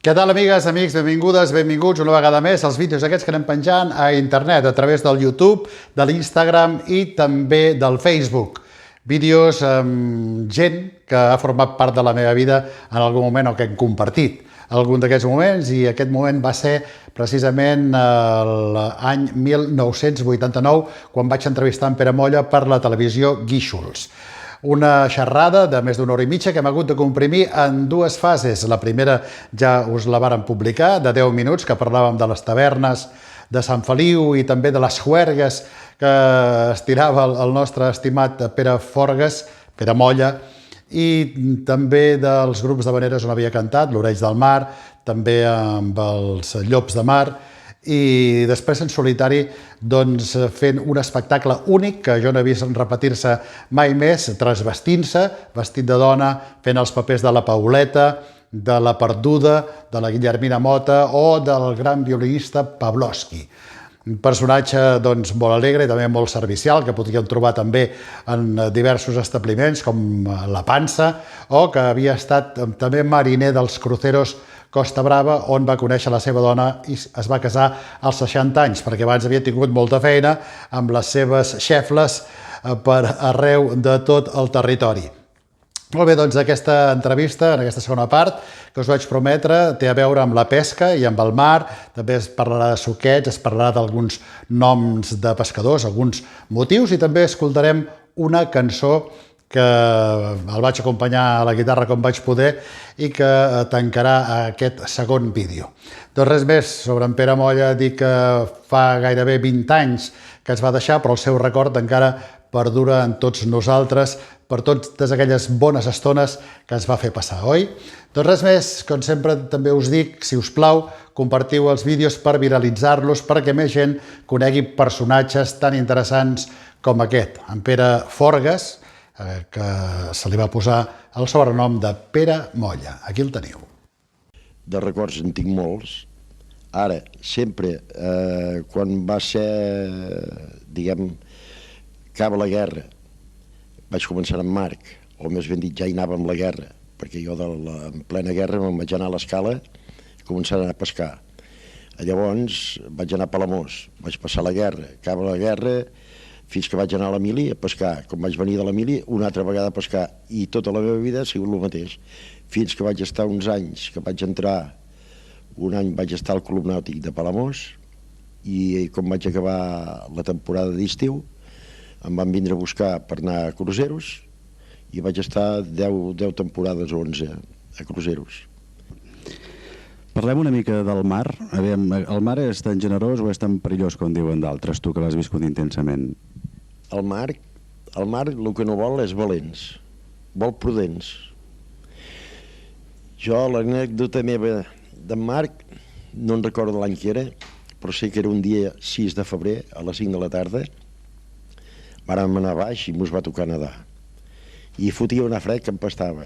Què tal, amigues, amics? Benvingudes, benvinguts una vegada més als vídeos aquests que anem penjant a internet a través del YouTube, de l'Instagram i també del Facebook. Vídeos amb gent que ha format part de la meva vida en algun moment o que hem compartit algun d'aquests moments, i aquest moment va ser precisament l'any 1989, quan vaig entrevistar en Pere Molla per la televisió Guíxols. Una xerrada de més d'una hora i mitja que hem hagut de comprimir en dues fases. La primera ja us la vàrem publicar, de 10 minuts, que parlàvem de les tavernes de Sant Feliu i també de les juergues que estirava el nostre estimat Pere Forgas, Pere Molla, i també dels grups de veneres on havia cantat, l'Oreig del Mar, també amb els Llops de Mar, i després en solitari doncs, fent un espectacle únic que jo no he vist repetir-se mai més, transvestint-se, vestit de dona, fent els papers de la Pauleta, de la Perduda, de la Guillermina Mota o del gran violinista Pavlovsky. Un personatge doncs, molt alegre i també molt servicial, que podríem trobar també en diversos establiments, com La Pansa, o que havia estat també mariner dels cruceros Costa Brava, on va conèixer la seva dona i es va casar als 60 anys, perquè abans havia tingut molta feina amb les seves xefles per arreu de tot el territori. Molt bé, doncs aquesta entrevista, en aquesta segona part, que us vaig prometre, té a veure amb la pesca i amb el mar, també es parlarà de suquets, es parlarà d'alguns noms de pescadors, alguns motius, i també escoltarem una cançó que el vaig acompanyar a la guitarra com vaig poder i que tancarà aquest segon vídeo. Doncs res més sobre en Pere Molla, dir que fa gairebé 20 anys que ens va deixar, però el seu record encara perdura en tots nosaltres per totes aquelles bones estones que ens va fer passar, oi? Doncs res més, com sempre també us dic, si us plau, compartiu els vídeos per viralitzar-los, perquè més gent conegui personatges tan interessants com aquest, en Pere Forgas, que se li va posar el sobrenom de Pere Molla. Aquí el teniu. De records en tinc molts. Ara, sempre, quan va ser, diguem, acaba la guerra, vaig començar amb Marc, o més ben dit, ja hi anava amb la guerra, perquè jo en plena guerra me'n vaig anar a l'Escala i començar a anar a pescar. Llavors vaig anar a Palamós, vaig passar la guerra, acaba la guerra, fins que vaig anar a la mili a pescar. Com vaig venir de la mili, una altra vegada a pescar, i tota la meva vida ha sigut el mateix. Fins que vaig estar uns anys, que vaig entrar, un any vaig estar al Club Nàutic de Palamós, i com vaig acabar la temporada d'estiu, em van vindre a buscar per anar a cruceros i vaig estar 10 temporades o 11 a cruceros. Parlem una mica del mar. El mar és tan generós o és tan perillós com diuen d'altres, tu que l'has viscut intensament? El mar el que no vol és valents, vol prudents. Jo l'anècdota meva d'en Marc no en recordo l'any que era, però sé que era un dia 6 de febrer a les 5 de la tarda. Vàrem anar baix i mos va tocar nedar. I fotia una fred que empastava.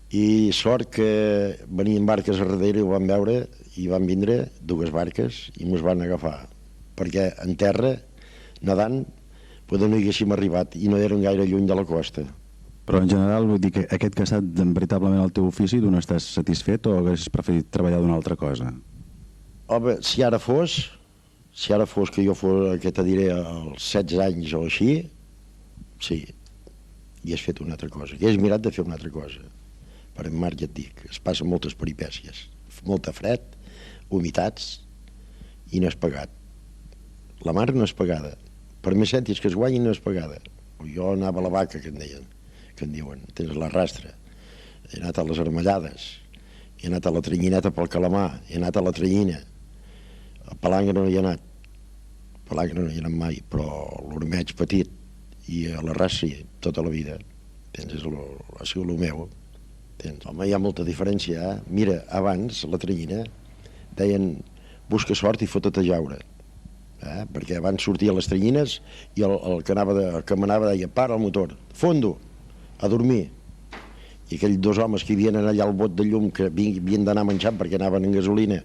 I sort que venien barques a darrere i ho van veure, i van vindre 2 barques i mos van agafar. Perquè en terra, nedant, no hi haguéssim arribat i no eren gaire lluny de la costa. Però en general vull dir que aquest que ha estat veritablement el teu ofici, tu no estàs satisfet o haguessis preferit treballar d'una altra cosa? Home, si ara fos que jo fos, que te diré, als 16 anys o així, sí, i has fet una altra cosa, i has mirat de fer una altra cosa. Per en Marc ja et dic, es passen moltes peripècies, molta fred, humitats, i no és pagat. La mar no és pagada, per més cèntims que es guanyin no és pagada. Jo anava a la vaca, que en diuen, tens la rastra, he anat a les armellades, he anat a la tranyineta pel calamar, he anat a la tranyina, a Palanga no hi he anat, mai, però l'ormeig petit i a la raça tota la vida, ha sigut el meu. Home, hi ha molta diferència, eh? Mira, abans, la tranyina, deien busca sort i fota't a jaure, perquè abans sortien les tranyines i el que manava deia para el motor, fondo, a dormir. I aquells 2 homes que hi havien allà al bot de llum que havien d'anar menjant perquè anaven en gasolina,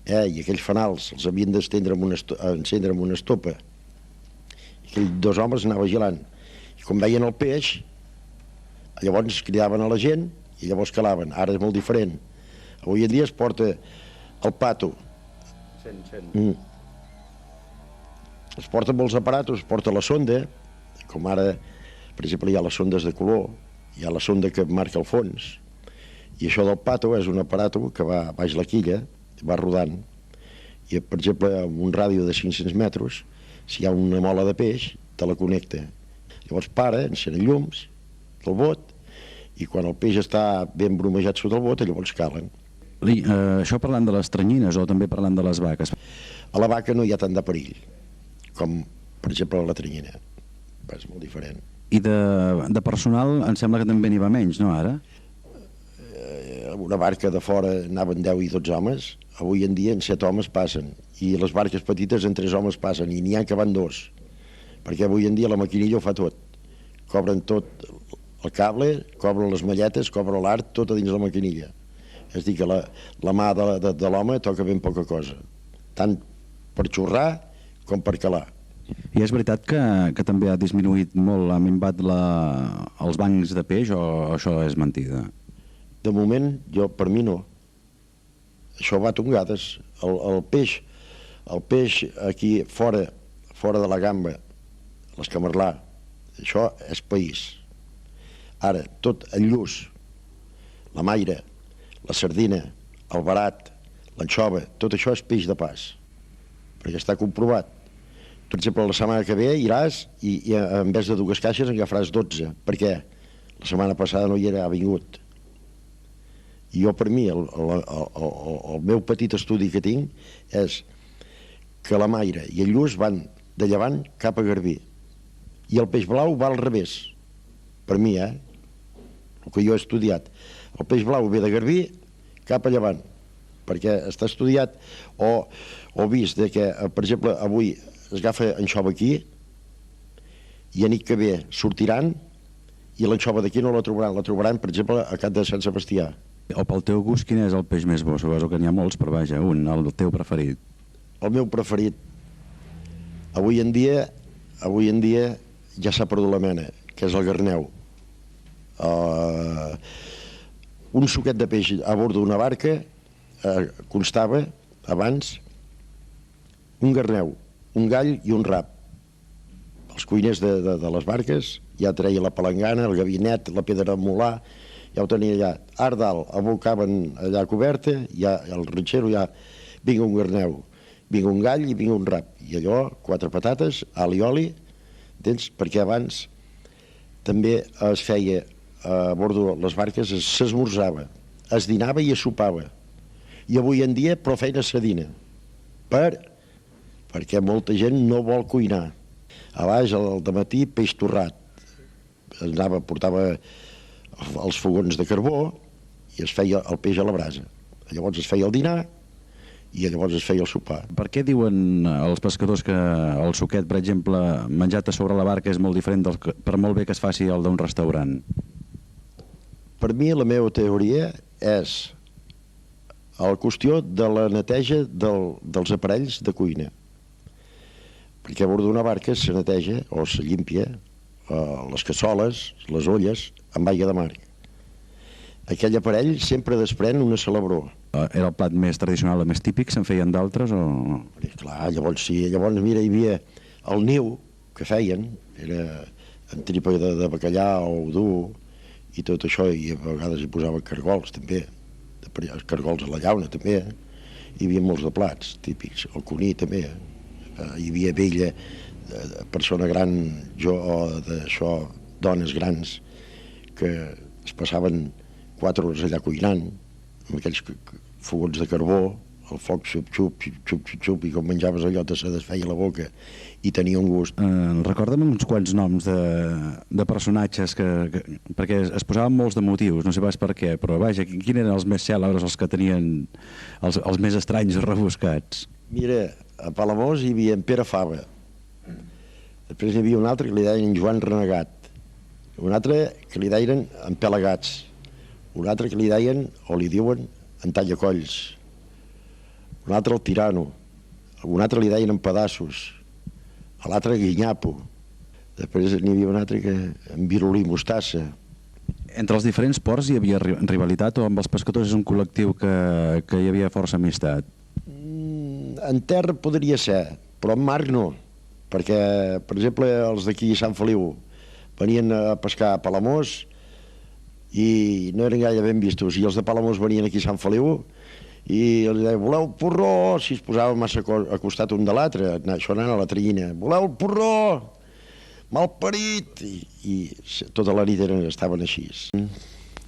i aquells fanals els havien d'encendre amb una estopa, i aquells 2 homes anaven vigilant, i com veien el peix llavors cridaven a la gent i llavors calaven. Ara és molt diferent, Avui en dia es porta el pato. Es porta molts aparatos, es porta la sonda, com ara, per exemple, hi ha les sondes de color, hi ha la sonda que marca el fons, i això del pato és un aparato que va baix la quilla, va rodant, i, per exemple, amb un ràdio de 500 metres, si hi ha una mola de peix, te la connecta. Llavors para, encén llums del bot, i quan el peix està ben bromejat sota el bot, llavors calen. Això parlant de les teranyines o també parlant de les vaques? A la vaca no hi ha tant de perill, com, per exemple, a la teranyina. És molt diferent. I de personal em sembla que també n'hi va menys, no, ara? Una barca de fora anaven 10 i 12 homes, avui en dia en 7 homes passen, i les barques petites en 3 homes passen, i n'hi ha que van 2, perquè avui en dia la maquinilla ho fa tot. Cobren tot el cable, cobren les malletes, cobren l'art, tot a dins la maquinilla. És a dir, que la mà de l'home toca ben poca cosa, tant per xurrar com per calar. I és veritat que també ha disminuït molt, ha minvat els bancs de peix, o això és mentida? De moment, per mi no. Això va a tongades. El peix aquí fora de la gamba, l'escamarlà, això és país. Ara, tot el lluç, la maire, la sardina, el barat, l'anxova, tot això és peix de pas, perquè està comprovat. Per exemple, la setmana que ve iràs i en vez de 2 caixes en agafaràs 12. Per què? La setmana passada no hi ha vingut. I jo, per mi, el meu petit estudi que tinc és que la maire i el lluç van de llevant cap a Garbí. I el peix blau va al revés. Per mi, el que jo he estudiat. El peix blau ve de Garbí cap a llevant, perquè està estudiat o vist que, per exemple, avui es agafa anxova aquí i a nit que ve sortiran i l'anxova d'aquí no la trobaran, per exemple, a Cap de Sant Sebastià. O pel teu gust, quin és el peix més bo? Suposo que n'hi ha molts, però vaja, el teu preferit. El meu preferit, avui en dia ja s'ha perdut la mena, que és el garneu. Un suquet de peix a bord d'una barca constava abans un garneu, un gall i un rap. Els cuiners de les barques ja treien la palangana, el gabinet, la pedra de molar, ja ho tenia allà. Art dalt, abocaven allà coberta, ja el ranxero ja... Vinga un garneu, vinga un gall i vinga un rap. I allò, 4 patates, alt i oli, entens? Perquè abans també es feia a bord de les barques, s'esmorzava, es dinava i es sopava. I avui en dia prou feina se dina. Perquè molta gent no vol cuinar. A baix, al dematí, peix torrat. Portava els fogons de carbó i es feia el peix a la brasa. Llavors es feia el dinar i llavors es feia el sopar. Per què diuen els pescadors que el suquet, per exemple, menjat a sobre la barca és molt diferent per molt bé que es faci el d'un restaurant? Per mi la meva teoria és la qüestió de la neteja dels aparells de cuina. Perquè a bord d'una barca se neteja o se llimpia les cassoles, les olles, amb aigua de mar. Aquell aparell sempre desprèn una salabror. Era el plat més tradicional, el més típic? Se'n feien d'altres o...? Clar, llavors sí. Llavors, mira, hi havia el niu que feien, era amb tripa de bacallà o dur i tot això, i a vegades hi posaven cargols també, cargols a la llauna també. Hi havia molts de plats típics, el cuní també. Hi havia vella, persona gran, dones grans, que es passaven 4 hores allà cuinant, amb aquells fogons de carbó, el foc xup, i com menjaves allò se desfeia la boca i tenia un gust. Recorda'm uns quants noms de personatges, perquè es posaven molts de motius, no sé pas per què, però vaja, quins eren els més cèlebres, els que tenien els més estranys rebuscats? Mira, a Palamós hi havia en Pere Fava, després hi havia un altre que li deien Joan Renegat, un altre que li deien en Pelagats, un altre que li deien, o li diuen, en Tallacolls, un altre el Tirano, un altre li deien en Pedassos, l'altre Guinyapo, després n'hi havia un altre que en Virulí Mostassa. Entre els diferents ports hi havia rivalitat o amb els pescadors és un col·lectiu que hi havia força amistat? En terra podria ser, però en mar no, perquè, per exemple, els d'aquí a Sant Feliu venien a pescar a Palamós i no eren gaire ben vistos, i els de Palamós venien aquí a Sant Feliu i els deia, voleu porró? Si es posava massa a costat un de l'altre, això anant a la trillina, voleu porró? Malparit! I tota la nit estaven així.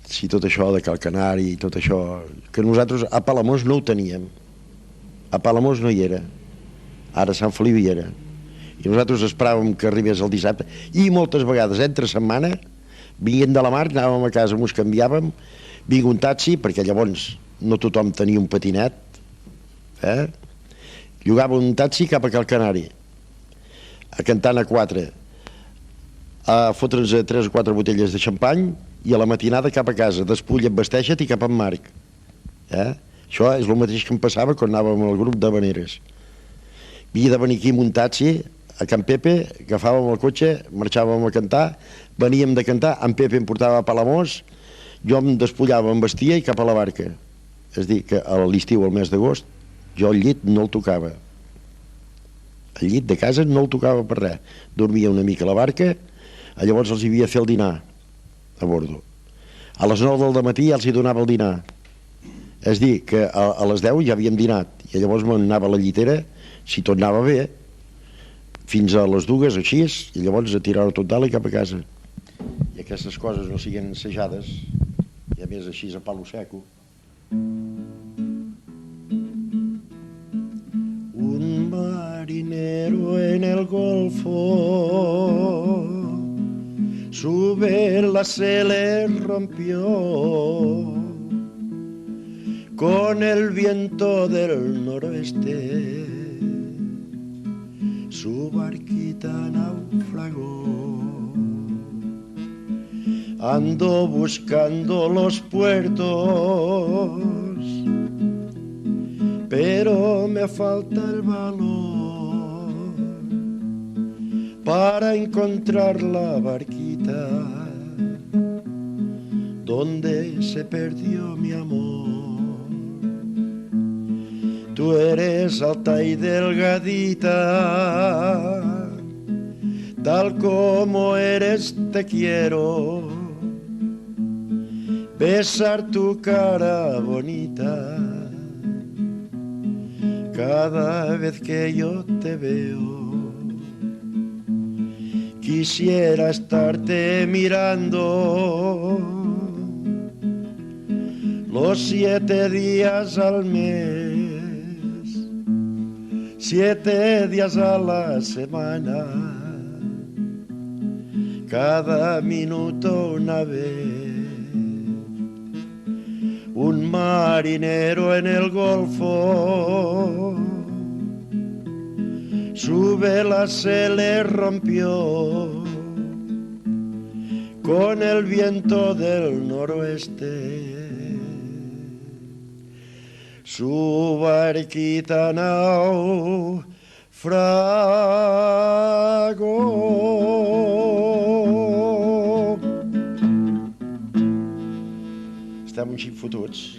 Si tot això de Cal Canari i tot això, que nosaltres a Palamós no ho teníem. A Palamós no hi era. Ara a Sant Feliu hi era. I nosaltres esperàvem que arribés el dissabte. I moltes vegades, entre setmana, venien de la mar, anàvem a casa, ens canviàvem, vinc un taxi, perquè llavors no tothom tenia un patinet, llogava un taxi cap a Cal Canari, a cantar a 4, a fotre'ns 3 o 4 botelles de xampany i a la matinada cap a casa, despulla, vesteixa't i cap a en Marc. Això és el mateix que em passava quan anàvem al grup d'Havaneres. Havia de venir aquí amb un taxi a Can Pepe, agafàvem el cotxe, marxàvem a cantar, veníem de cantar, en Pepe em portava a Palamós, jo em despullava, em vestia i cap a la barca. És a dir, que a l'estiu, al mes d'agost, jo el llit no el tocava. El llit de casa no el tocava per res. Dormia una mica a la barca, llavors els havia de fer el dinar a bordo. A les 9 del matí ja els hi donava el dinar. És a dir, que a les 10 ja havíem dinat, i llavors m'anava a la llitera, si tot anava bé, fins a les 2 o així, i llavors a tirar-ho tot dalt i cap a casa. I aquestes coses no siguin ensejades, i a més així a palo seco. Un marinero en el golfo su vela se le rompió con el viento del noroeste, su barquita naufragó. Ando buscando los puertos, pero me falta el valor para encontrar la barquita donde se perdió mi amor. Tú eres alta y delgadita, tal como eres te quiero. Besar tu cara bonita cada vez que yo te veo. Quisiera estarte mirando los 7 días al mes, 7 días a la semana, cada minuto una vez. Un marinero en el golfo, su vela se le rompió con el viento del noroeste. Su barquita naufragó. Estem un xic fotuts,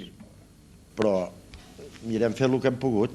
però mirem fer el que hem pogut.